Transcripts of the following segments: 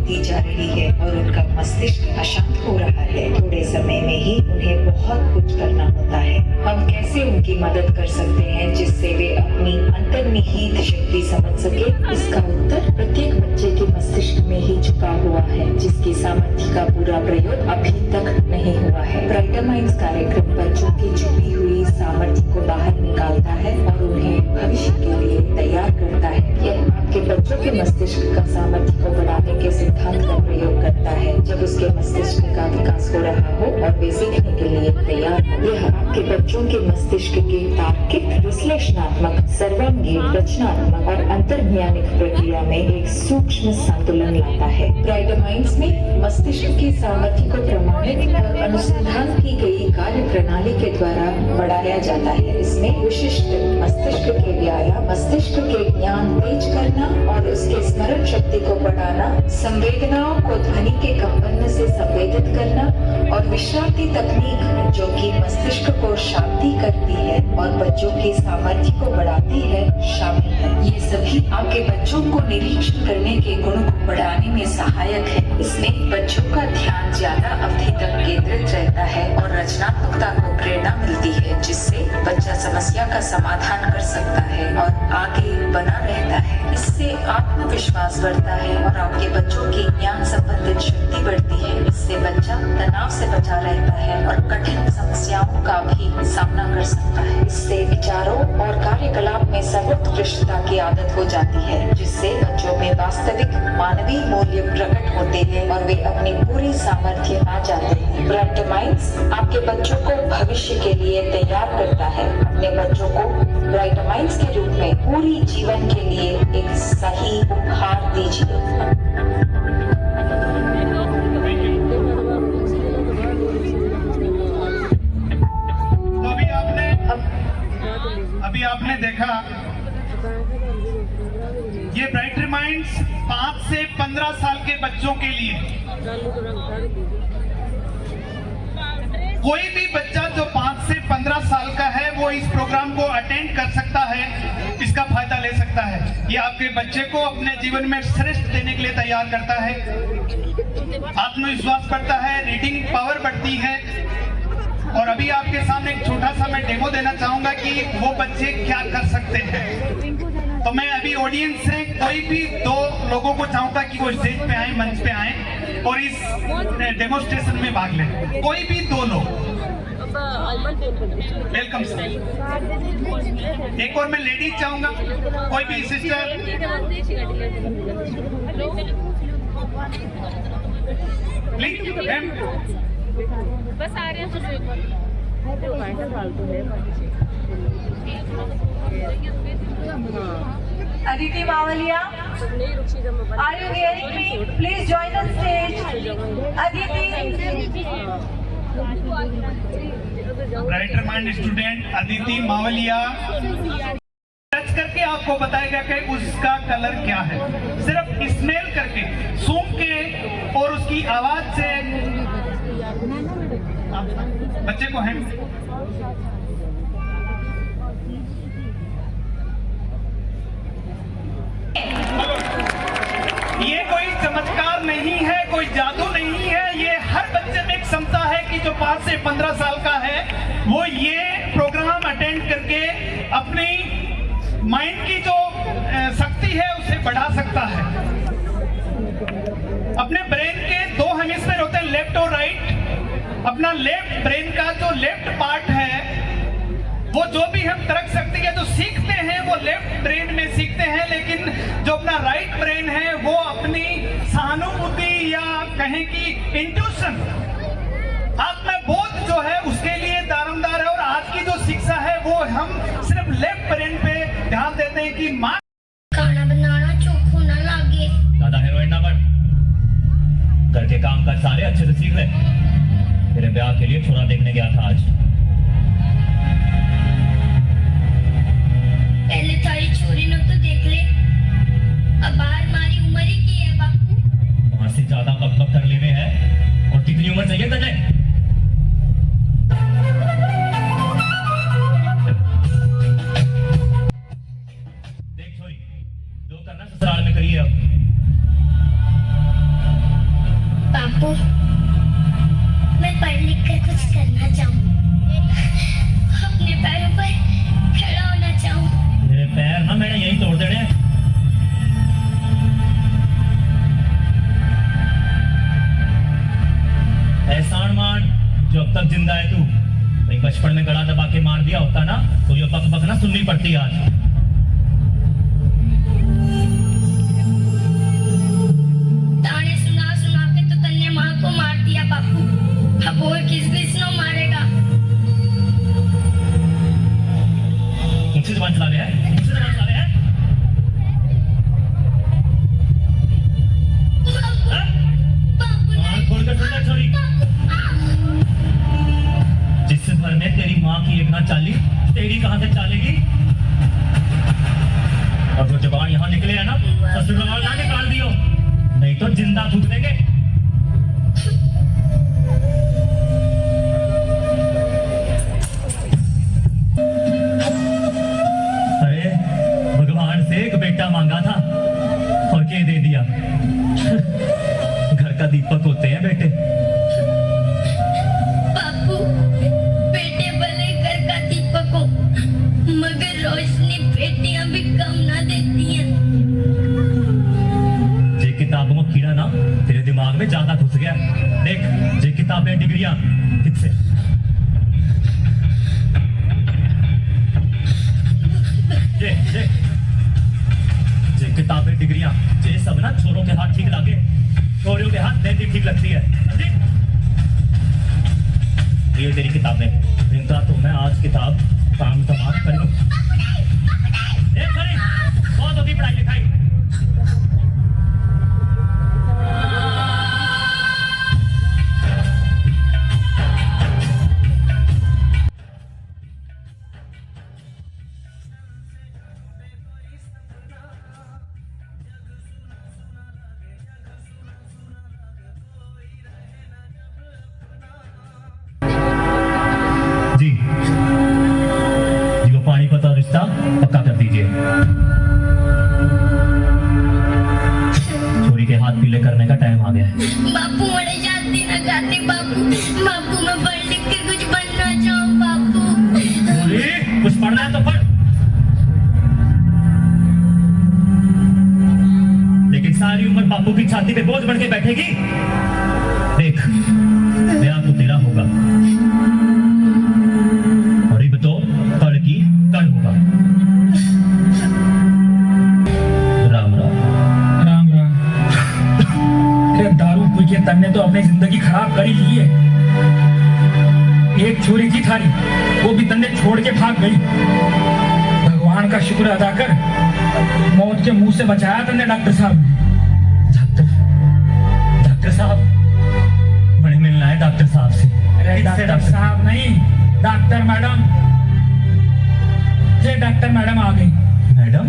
होती जा रही है और उनका मस्तिष्क अशांत हो रहा है। थोड़े समय में ही उन्हें बहुत कुछ करना होता है। हम कैसे उनकी मदद कर सकते हैं जिससे वे अपनी अंतर्निहित शक्ति समझ सके? इसका उत्तर प्रत्येक बच्चे के मस्तिष्क में ही छुपा हुआ है, जिसकी सामर्थ्य का पूरा प्रयोग अभी तक नहीं हुआ है। ब्राइटर माइंड्स कार्यक्रम बच्चों की छुपी हुई सामर्थ्य को बाहर निकालता है और उन्हें भविष्य के लिए तैयार करता है। यह आपके बच्चों के मस्तिष्क का सामर्थ्य को बढ़ाने के सिद्धांत का प्रयोग करता है। जब उसके मस्तिष्क का विकास हो रहा हो और वे सीखने के लिए तैयार हो, यह आपके बच्चों के मस्तिष्क के तार्किक, विश्लेषणात्मक, सर्वांगीण, रचनात्मक और अंतर्ज्ञानिक प्रक्रिया में एक सूक्ष्म संतुलन लाता है। ब्राइटर माइंड्स में मस्तिष्क की सामर्थ्य को प्रमाणित और अनुसंधान की गई कार्य प्रणाली के द्वारा बढ़ाया जाता है। इसमें विशिष्ट मस्तिष्क के व्यायाम, मस्तिष्क के ज्ञान तेज करना और उसके स्मरण शक्ति को बढ़ाना, संवेदनाओं को ध्वनि के कंपन से संवेदित करना और विश्रांति तकनीक जो कि मस्तिष्क को शांति करती है और बच्चों की सामर्थ्य को बढ़ाती है शामिल है। ये सभी आपके बच्चों को निरीक्षण करने के गुण को बढ़ाने में सहायक है। इसमें बच्चों का ध्यान ज्यादा अवधि तक केंद्रित रहता है और रचनात्मकता को प्रेरणा मिलती है, जिससे बच्चा समस्या का समाधान कर सकता है और आगे बना रहता है। इससे आत्मविश्वास बढ़ता है और आपके बच्चों की ज्ञान संबंधित शक्ति बढ़ती है। इससे बच्चा तनाव से बचा रहता है और कठिन समस्याओं का भी सामना कर सकता है। इससे विचारों और कार्यकलाप में सर्वोत्कृष्टता की आदत हो जाती है, जिससे बच्चों में वास्तविक मानवीय मूल्य प्रकट होते हैं और वे अपनी पूरी सामर्थ्य पा जाते हैं। ब्राइटर माइंड्स आपके बच्चों को भविष्य के लिए तैयार करता है। अपने बच्चों को ब्राइटर माइंड्स के रूप में पूरी जीवन के लिए एक सही उपहार दीजिए। अभी आपने देखा ये ब्राइटर माइंड्स 5 से 15 साल के बच्चों के लिए। कोई भी बच्चा जो 5 से 15 साल का है वो इस प्रोग्राम को अटेंड कर सकता है, इसका फायदा ले सकता है। ये आपके बच्चे को अपने जीवन में श्रेष्ठ देने के लिए तैयार करता है, आत्मविश्वास बढ़ता है, रीडिंग पावर बढ़ती है। और अभी आपके सामने एक छोटा सा मैं डेमो देना चाहूंगा कि वो बच्चे क्या कर सकते हैं। तो मैं अभी ऑडियंस से कोई भी 2 लोगों को चाहूंगा कि वो स्टेज पे आए, मंच पे आए और इस डेमोस्ट्रेशन में भाग लें। कोई भी 2 लोग। Welcome sir. एक और मैं लेडीज चाहूंगा, कोई भी सिस्टर। Please ma'am. बस आ रहे हैं Aditi Mawaliya, are you hearing me? Please join the stage. Aditi. Brighter mind student Aditi Mavliya touch करके आपको बताएगा कि उसका कलर क्या है। सिर्फ स्मेल करके, सूंघ के और उसकी आवाज से बच्चे को हैंड। ये कोई चमत्कार नहीं है, कोई जादू नहीं है। ये हर बच्चे में एक क्षमता है कि जो 5 से 15 साल का है वो ये प्रोग्राम अटेंड करके अपनी माइंड की जो शक्ति है उसे बढ़ा सकता है। अपने ब्रेन के 2 हेमिस्फीयर होते हैं, लेफ्ट और राइट। अपना लेफ्ट ब्रेन का जो लेफ्ट पार्ट है वो जो भी हम तर्क शक्ति है जो सीखते हैं वो लेफ्ट ब्रेन में सीखते हैं, लेकिन जो अपना राइट ब्रेन है वो अपनी सहानुभूति या कहें कि इंट्यूशन, आत्मबोध जो है उसके लिए दारोमदार है। और आज की जो शिक्षा है वो हम सिर्फ लेफ्ट ब्रेन पे ध्यान देते हैं कि माँ खाना बनाना चोखू ना लागे। दादा हीरोइन ना बन, घर के काम काज सारे अच्छे से सीख ले। तेरे ब्याह के लिए छोरा देखने गया था आज। पहले थारी छोरी ने तो देख ले, अब बाहर मारी उम्र ही की है बापू। वहां से ज्यादा बकबक कर लेवे है। और कितनी उम्र चाहिए तुझे? देख छोरी, जो करना ससुराल में करिए। अब सुननी पड़ती आज। ताने सुना सुना के तो तन्ने माँ को मार दिया बापू, अब और किसनो मारेगा। मुझसे जुबान चला रहे हैं, मुझसे जुबान चला रहे हैं। आँख खोलकर सुनना छोरी। जिस घर में तेरी माँ की एक ना चाली, तेरी कहां से चालेगी? और जो जबान यहाँ निकले है ना, ससुराल ना निकाल दियो, नहीं तो जिंदा थूक देंगे। अरे भगवान से एक बेटा मांगा था और क्या दे दिया? घर का दीपक होते हैं बेटे। बापू, बेटे भले घर का दीपक हो, मगर रोशनी बेटियां भी कम ना देती हैं। जे किताबों में कीड़ा ना तेरे दिमाग में ज्यादा घुस गया। देख, जे किताबें डिग्रियां किससे? जे किताबें डिग्रियां जे सब ना छोरों के हाथ ठीक लगे, छोरियों के हाथ नहीं ठीक लगती है। समझी? ये तेरी किताबें, इनका तो मैं आज किताब काम समाप्त कर दूं। बहुत होगी पढ़ाई लिखाई। जी जी, वो पानीपत और रिश्ता पक्का कर दीजिए। छोरी के हाथ पीले करने का टाइम आ गया है। बापू बड़े जाती ना गाती बापू, बापू मैं पढ़ लिख के कुछ बनना चाहूँ बापू। छोरी, कुछ पढ़ना है तो पढ़, लेकिन सारी उम्र बापू की छाती पे बोझ बन के बैठेगी। देख, ब्याह तो तेरा होगा और ये तो कल की कल होगा। राम राम। राम राम। अरे दारू पी के तन्ने तो अपनी जिंदगी खराब कर ही ली है। एक छोरी थी थारी, वो भी तन्ने छोड़ के भाग गई। भगवान का शुक्र अदा कर, मौत के मुंह से बचाया तन्ने डॉक्टर साहब। डॉक्टर साहब, मैंने मिलना है डॉक्टर साहब से। अरे डॉक्टर साहब नहीं, डॉक्टर मैडम। ये डॉक्टर मैडम आ गई। मैडम,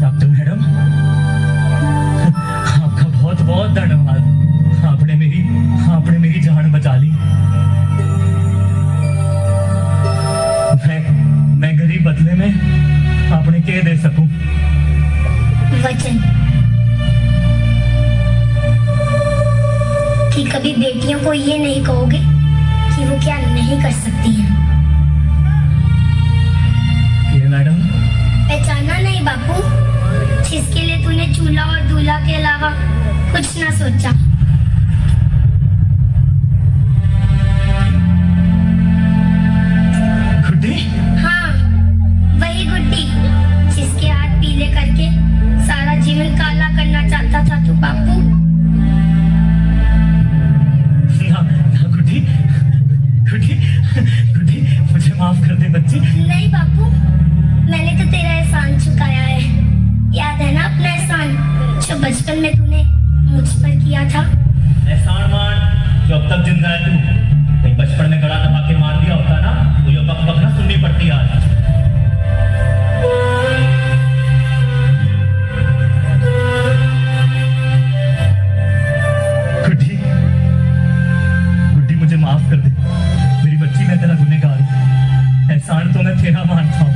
डॉक्टर मैडम, आपका बहुत बहुत धन्यवाद। आपने मेरी जान बचा ली। मैं गरीब बदले में आपने क्या दे सकूं? वचन कि कभी बेटियों को ये नहीं कहोगे कि वो क्या नहीं कर सकती हैं। ये मैडम, पहचाना नहीं बापू, जिसके लिए तूने चूल्हा और दूल्हा के अलावा कुछ ना सोचा। गुड्डी? हाँ, वही गुड्डी जिसके हाथ पीले करके सारा जीवन काला करना चाहता था तू बापू। ना गुड्डी, गुड्डी, गुड्डी, मुझे माफ कर दे बच्ची। नहीं बापू, मैंने तो तेरा एहसान चुकाया है। याद है ना अपना एहसान जो बचपन में तूने मुझ पर किया था? एहसान मान जो अब तक जिंदा है तू। कहीं बचपन में गला दबा के मार दिया होता ना, तो ये बक बक ना सुननी पड़ती आज। गुड्डी, गुड्डी मुझे माफ कर दे। मेरी बच्ची, मैं तेरा गुनहगार हूँ। एहसान तो मैं तेरा मानता हूँ,